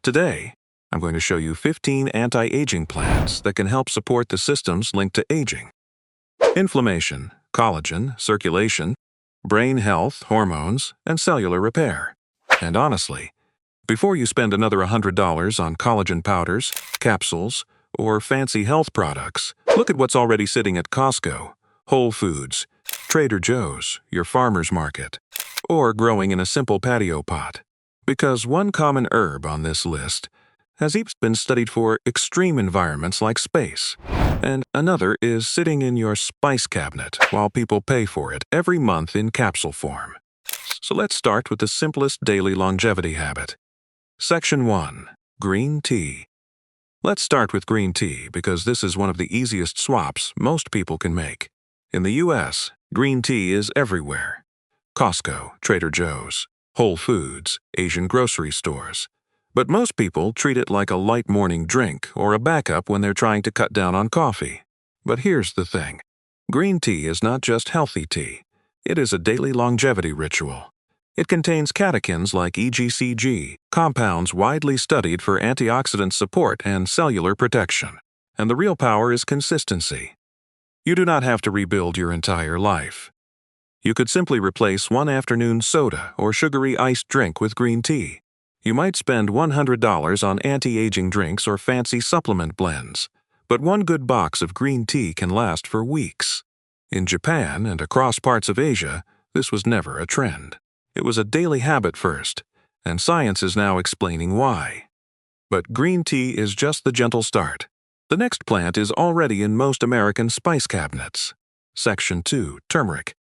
Today, I'm going to show you 15 anti-aging plants that can help support the systems linked to aging. Inflammation, collagen, circulation, brain health, hormones, and cellular repair. And honestly, before you spend another $100 on collagen powders, capsules, or fancy health products, look at what's already sitting at Costco, Whole Foods, Trader Joe's, your farmer's market, or growing in a simple patio pot. Because one common herb on this list has even been studied for extreme environments like space, and another is sitting in your spice cabinet while people pay for it every month in capsule form. So let's start with the simplest daily longevity habit. Section 1. Green tea. Let's start with green tea because this is one of the easiest swaps most people can make. In the US, green tea is everywhere. Costco, Trader Joe's, Whole Foods, Asian grocery stores. But most people treat it like a light morning drink or a backup when they're trying to cut down on coffee. But here's the thing. Green tea is not just healthy tea. It is a daily longevity ritual. It contains catechins like EGCG, compounds widely studied for antioxidant support and cellular protection. And the real power is consistency. You do not have to rebuild your entire life. You could simply replace one afternoon soda or sugary iced drink with green tea. You might spend $100 on anti-aging drinks or fancy supplement blends, but one good box of green tea can last for weeks. In Japan and across parts of Asia, this was never a trend. It was a daily habit first, and science is now explaining why. But green tea is just the gentle start. The next plant is already in most American spice cabinets. Section 2. Turmeric.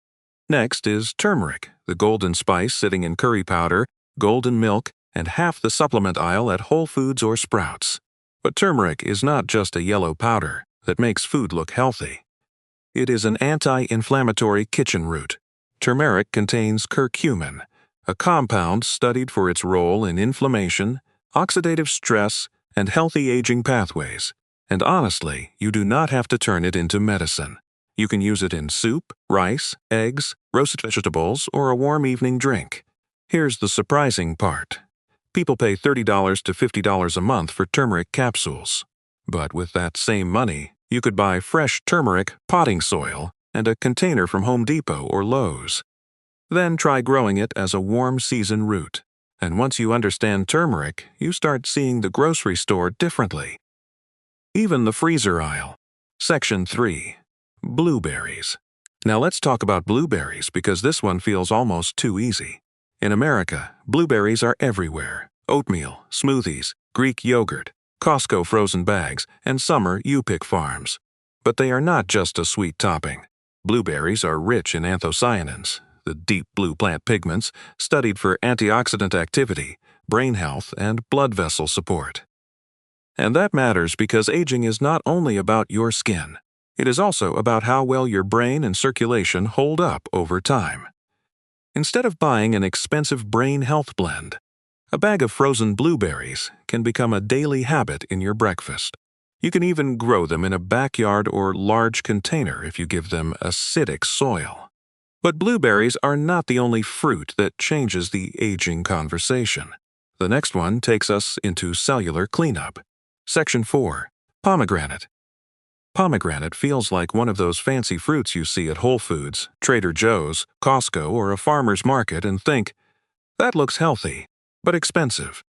Next is turmeric, the golden spice sitting in curry powder, golden milk, and half the supplement aisle at Whole Foods or Sprouts. But turmeric is not just a yellow powder that makes food look healthy. It is an anti-inflammatory kitchen root. Turmeric contains curcumin, a compound studied for its role in inflammation, oxidative stress, and healthy aging pathways. And honestly, you do not have to turn it into medicine. You can use it in soup, rice, eggs, roasted vegetables, or a warm evening drink. Here's the surprising part. People pay $30 to $50 a month for turmeric capsules. But with that same money, you could buy fresh turmeric potting soil and a container from Home Depot or Lowe's. Then try growing it as a warm season root. And once you understand turmeric, you start seeing the grocery store differently. Even the freezer aisle. Section 3. Blueberries. Now let's talk about blueberries because this one feels almost too easy. In America, blueberries are everywhere. Oatmeal, smoothies, Greek yogurt, Costco frozen bags, and summer you-pick farms. But they are not just a sweet topping. Blueberries are rich in anthocyanins, the deep blue plant pigments studied for antioxidant activity, brain health, and blood vessel support. And that matters because aging is not only about your skin. It is also about how well your brain and circulation hold up over time. Instead of buying an expensive brain health blend, a bag of frozen blueberries can become a daily habit in your breakfast. You can even grow them in a backyard or large container if you give them acidic soil. But blueberries are not the only fruit that changes the aging conversation. The next one takes us into cellular cleanup. Section 4. Pomegranate. Pomegranate feels like one of those fancy fruits you see at Whole Foods, Trader Joe's, Costco, or a farmer's market and think, that looks healthy, but expensive.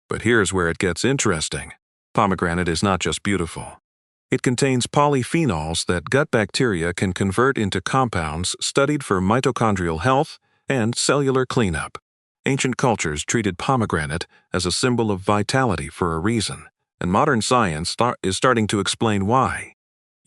But here's where it gets interesting. Pomegranate is not just beautiful. It contains polyphenols that gut bacteria can convert into compounds studied for mitochondrial health and cellular cleanup. Ancient cultures treated pomegranate as a symbol of vitality for a reason, and modern science is starting to explain why.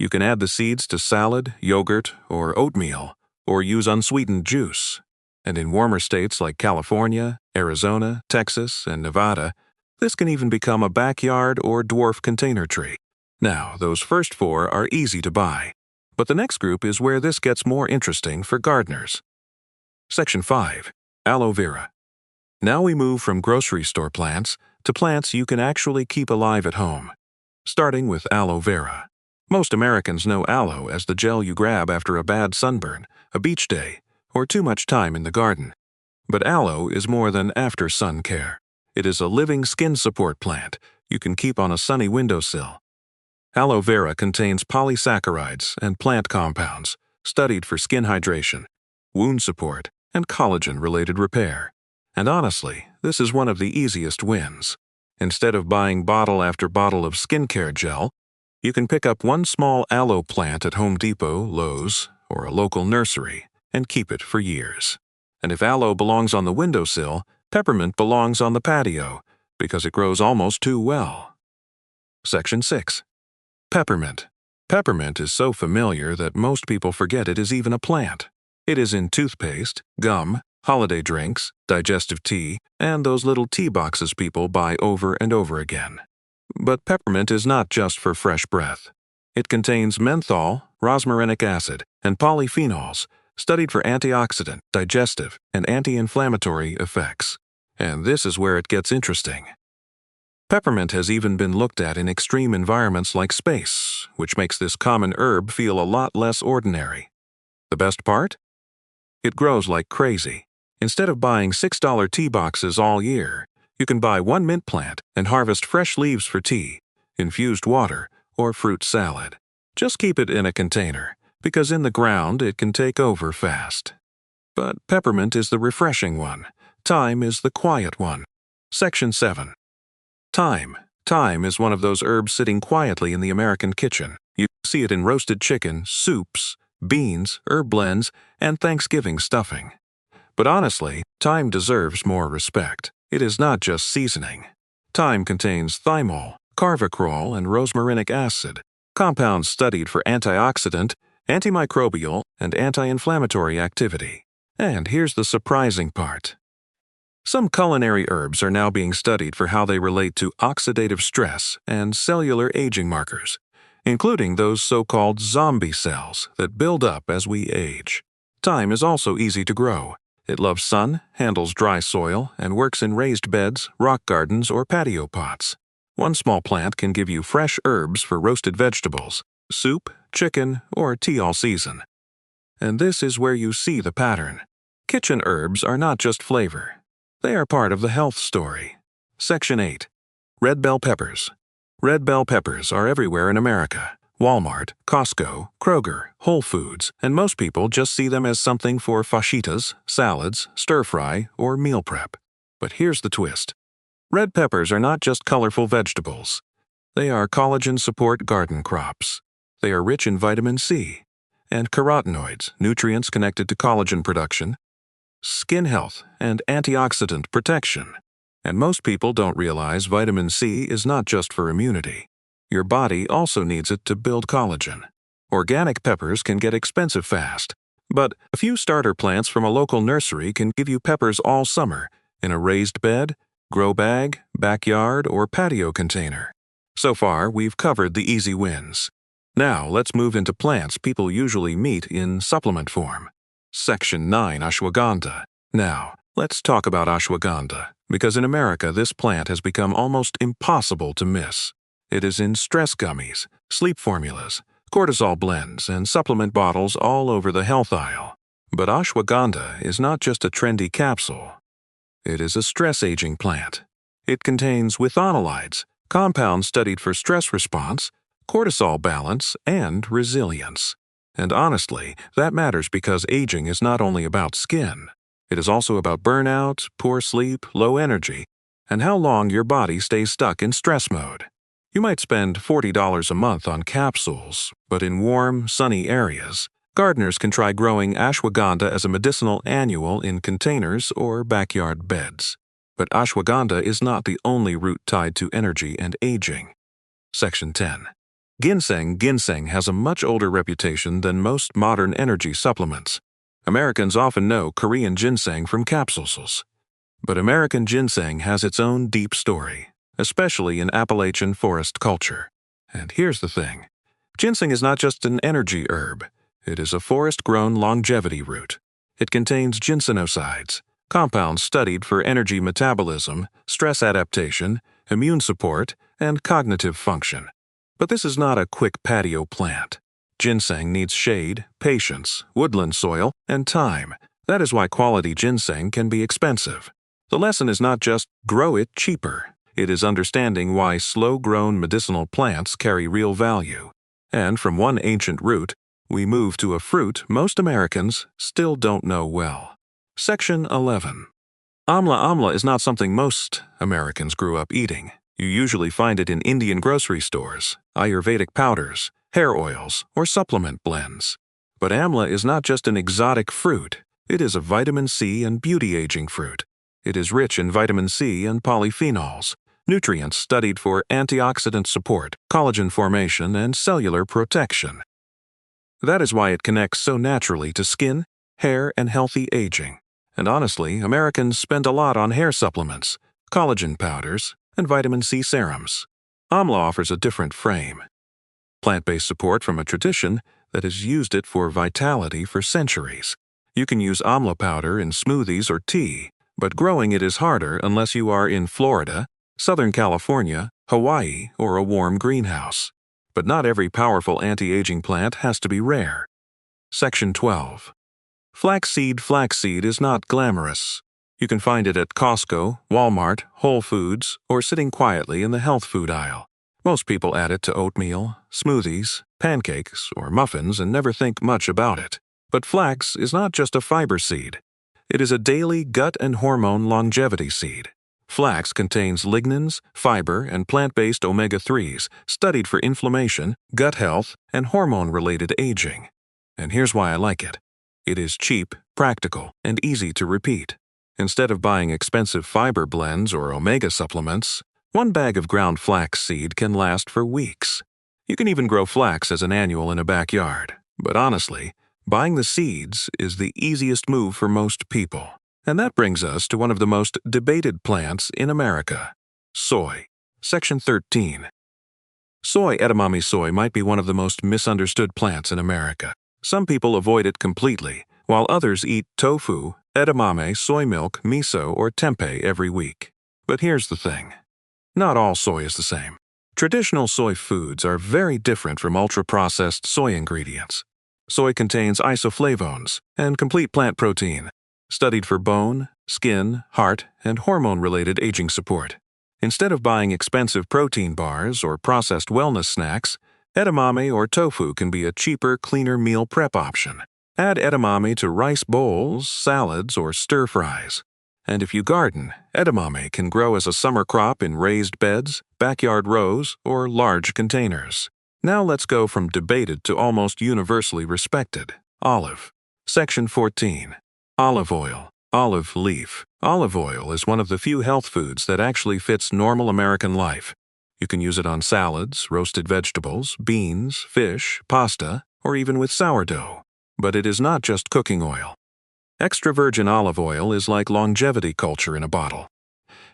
You can add the seeds to salad, yogurt, or oatmeal, or use unsweetened juice. And in warmer states like California, Arizona, Texas, and Nevada, this can even become a backyard or dwarf container tree. Now, those first 4 are easy to buy, but the next group is where this gets more interesting for gardeners. Section 5. Aloe vera. Now we move from grocery store plants to plants you can actually keep alive at home. Starting with aloe vera. Most Americans know aloe as the gel you grab after a bad sunburn, a beach day, or too much time in the garden. But aloe is more than after-sun care. It is a living skin support plant you can keep on a sunny windowsill. Aloe vera contains polysaccharides and plant compounds studied for skin hydration, wound support, and collagen-related repair. And honestly, this is one of the easiest wins. Instead of buying bottle after bottle of skincare gel, you can pick up one small aloe plant at Home Depot, Lowe's, or a local nursery and keep it for years. And if aloe belongs on the windowsill, peppermint belongs on the patio because it grows almost too well. Section 6. Peppermint. Peppermint is so familiar that most people forget it is even a plant. It is in toothpaste, gum, holiday drinks, digestive tea, and those little tea boxes people buy over and over again. But peppermint is not just for fresh breath. It contains menthol, rosmarinic acid, and polyphenols, studied for antioxidant, digestive, and anti-inflammatory effects. And this is where it gets interesting. Peppermint has even been looked at in extreme environments like space, which makes this common herb feel a lot less ordinary. The best part? It grows like crazy. Instead of buying $6 tea boxes all year, you can buy one mint plant and harvest fresh leaves for tea, infused water, or fruit salad. Just keep it in a container, because in the ground it can take over fast. But peppermint is the refreshing one. Thyme is the quiet one. Section 7. Thyme. Thyme is one of those herbs sitting quietly in the American kitchen. You see it in roasted chicken, soups, beans, herb blends, and Thanksgiving stuffing. But honestly, thyme deserves more respect. It is not just seasoning. Thyme contains thymol, carvacrol, and rosmarinic acid, compounds studied for antioxidant, antimicrobial, and anti-inflammatory activity. And here's the surprising part. Some culinary herbs are now being studied for how they relate to oxidative stress and cellular aging markers, including those so-called zombie cells that build up as we age. Thyme is also easy to grow. It loves sun, handles dry soil, and works in raised beds, rock gardens, or patio pots. One small plant can give you fresh herbs for roasted vegetables, soup, chicken, or tea all season. And this is where you see the pattern. Kitchen herbs are not just flavor. They are part of the health story. Section 8. Red bell peppers. Red bell peppers are everywhere in America. Walmart, Costco, Kroger, Whole Foods, and most people just see them as something for fajitas, salads, stir-fry, or meal prep. But here's the twist. Red peppers are not just colorful vegetables. They are collagen support garden crops. They are rich in vitamin C and carotenoids, nutrients connected to collagen production, skin health, and antioxidant protection. And most people don't realize vitamin C is not just for immunity. Your body also needs it to build collagen. Organic peppers can get expensive fast, but a few starter plants from a local nursery can give you peppers all summer in a raised bed, grow bag, backyard, or patio container. So far, we've covered the easy wins. Now, let's move into plants people usually meet in supplement form. Section 9. Ashwagandha. Now, let's talk about ashwagandha, because in America this plant has become almost impossible to miss. It is in stress gummies, sleep formulas, cortisol blends, and supplement bottles all over the health aisle. But ashwagandha is not just a trendy capsule. It is a stress-aging plant. It contains withanolides, compounds studied for stress response, cortisol balance, and resilience. And honestly, that matters because aging is not only about skin. It is also about burnout, poor sleep, low energy, and how long your body stays stuck in stress mode. You might spend $40 a month on capsules, but in warm, sunny areas, gardeners can try growing ashwagandha as a medicinal annual in containers or backyard beds. But ashwagandha is not the only root tied to energy and aging. Section 10. Ginseng. Ginseng has a much older reputation than most modern energy supplements. Americans often know Korean ginseng from capsules. But American ginseng has its own deep story, especially in Appalachian forest culture. And here's the thing. Ginseng is not just an energy herb. It is a forest-grown longevity root. It contains ginsenosides, compounds studied for energy metabolism, stress adaptation, immune support, and cognitive function. But this is not a quick patio plant. Ginseng needs shade, patience, woodland soil, and time. That is why quality ginseng can be expensive. The lesson is not just grow it cheaper. It is understanding why slow-grown medicinal plants carry real value. And from one ancient root, we move to a fruit most Americans still don't know well. Section 11. Amla is not something most Americans grew up eating. You usually find it in Indian grocery stores, Ayurvedic powders, hair oils, or supplement blends. But amla is not just an exotic fruit. It is a vitamin C and beauty-aging fruit. It is rich in vitamin C and polyphenols, nutrients studied for antioxidant support, collagen formation, and cellular protection. That is why it connects so naturally to skin, hair, and healthy aging. And honestly, Americans spend a lot on hair supplements, collagen powders, and vitamin C serums. Amla offers a different frame. Plant-based support from a tradition that has used it for vitality for centuries. You can use amla powder in smoothies or tea, but growing it is harder unless you are in Florida, Southern California, Hawaii, or a warm greenhouse. But not every powerful anti-aging plant has to be rare. Section 12. Flaxseed is not glamorous. You can find it at Costco, Walmart, Whole Foods, or sitting quietly in the health food aisle. Most people add it to oatmeal, smoothies, pancakes, or muffins and never think much about it. But flax is not just a fiber seed. It is a daily gut and hormone longevity seed. Flax contains lignans, fiber, and plant-based omega-3s studied for inflammation, gut health, and hormone-related aging. And here's why I like it. It is cheap, practical, and easy to repeat. Instead of buying expensive fiber blends or omega supplements, one bag of ground flax seed can last for weeks. You can even grow flax as an annual in a backyard. But honestly, buying the seeds is the easiest move for most people. And that brings us to one of the most debated plants in America, soy. Section 13. Edamame soy might be one of the most misunderstood plants in America. Some people avoid it completely, while others eat tofu, edamame, soy milk, miso, or tempeh every week. But here's the thing. Not all soy is the same. Traditional soy foods are very different from ultra-processed soy ingredients. Soy contains isoflavones and complete plant protein, studied for bone, skin, heart, and hormone-related aging support. Instead of buying expensive protein bars or processed wellness snacks, edamame or tofu can be a cheaper, cleaner meal prep option. Add edamame to rice bowls, salads, or stir-fries. And if you garden, edamame can grow as a summer crop in raised beds, backyard rows, or large containers. Now let's go from debated to almost universally respected. Olive. Section 14. Olive oil. Olive leaf. Olive oil is one of the few health foods that actually fits normal American life. You can use it on salads, roasted vegetables, beans, fish, pasta, or even with sourdough. But it is not just cooking oil. Extra virgin olive oil is like longevity culture in a bottle.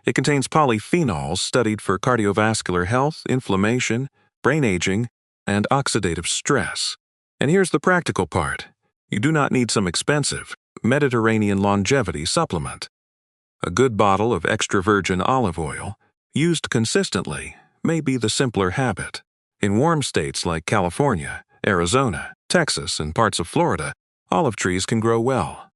It contains polyphenols studied for cardiovascular health, inflammation, brain aging, and oxidative stress. And here's the practical part. You do not need some expensive Mediterranean longevity supplement. A good bottle of extra virgin olive oil, used consistently, may be the simpler habit. In warm states like California, Arizona, Texas, and parts of Florida, olive trees can grow well.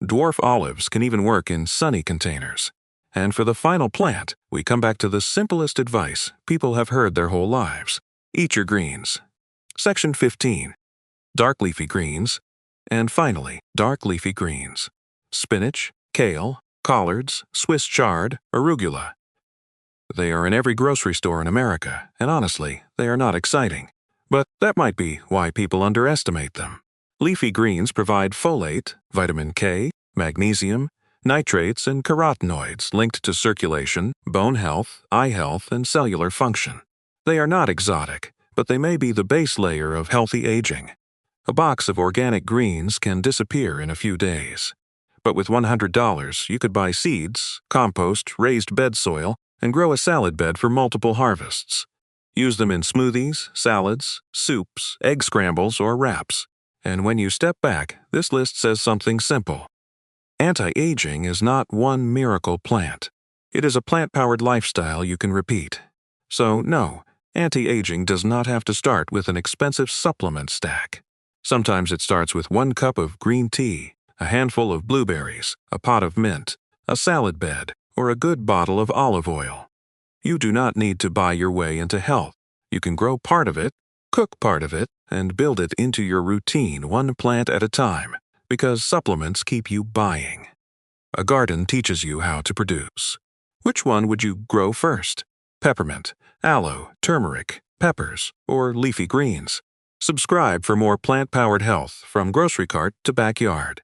Dwarf olives can even work in sunny containers. And for the final plant, we come back to the simplest advice people have heard their whole lives. Eat your greens. Section 15. Dark leafy greens. And finally, dark leafy greens. Spinach, kale, collards, Swiss chard, arugula. They are in every grocery store in America, and honestly, they are not exciting. But that might be why people underestimate them. Leafy greens provide folate, vitamin K, magnesium, nitrates, and carotenoids linked to circulation, bone health, eye health, and cellular function. They are not exotic, but they may be the base layer of healthy aging. A box of organic greens can disappear in a few days. But with $100, you could buy seeds, compost, raised bed soil, and grow a salad bed for multiple harvests. Use them in smoothies, salads, soups, egg scrambles, or wraps. And when you step back, this list says something simple. Anti-aging is not one miracle plant. It is a plant-powered lifestyle you can repeat. So no, anti-aging does not have to start with an expensive supplement stack. Sometimes it starts with 1 cup of green tea, a handful of blueberries, a pot of mint, a salad bed, or a good bottle of olive oil. You do not need to buy your way into health. You can grow part of it, cook part of it, and build it into your routine one plant at a time, because supplements keep you buying. A garden teaches you how to produce. Which one would you grow first? Peppermint, aloe, turmeric, peppers, or leafy greens? Subscribe for more plant-powered health from grocery cart to backyard.